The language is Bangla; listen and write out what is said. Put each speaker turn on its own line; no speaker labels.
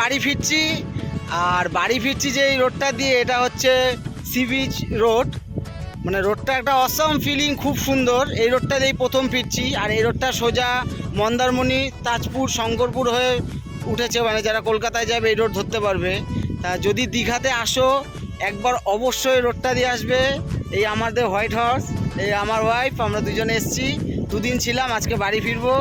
বাড়ি ফিরছি। আর বাড়ি ফিরছি যে এই রোডটা দিয়ে, এটা হচ্ছে সি বিচ রোড। মানে রোডটা একটা অসম ফিলিং, খুব সুন্দর। এই রোডটা দিয়েই প্রথম ফিরছি। আর এই রোডটা সোজা মন্দারমণি, তাজপুর, শঙ্করপুর হয়ে উঠেছে। মানে যারা কলকাতায় যাবে এই রোড ধরতে পারবে। তা যদি দীঘাতে আসো একবার অবশ্যই রোডটা দিয়ে আসবে। এই আমাদের হোয়াইট হর্স, এই আমার ওয়াইফ, আমরা দুজনে এসেছি, দুদিন ছিলাম, আজকে বাড়ি ফিরবো।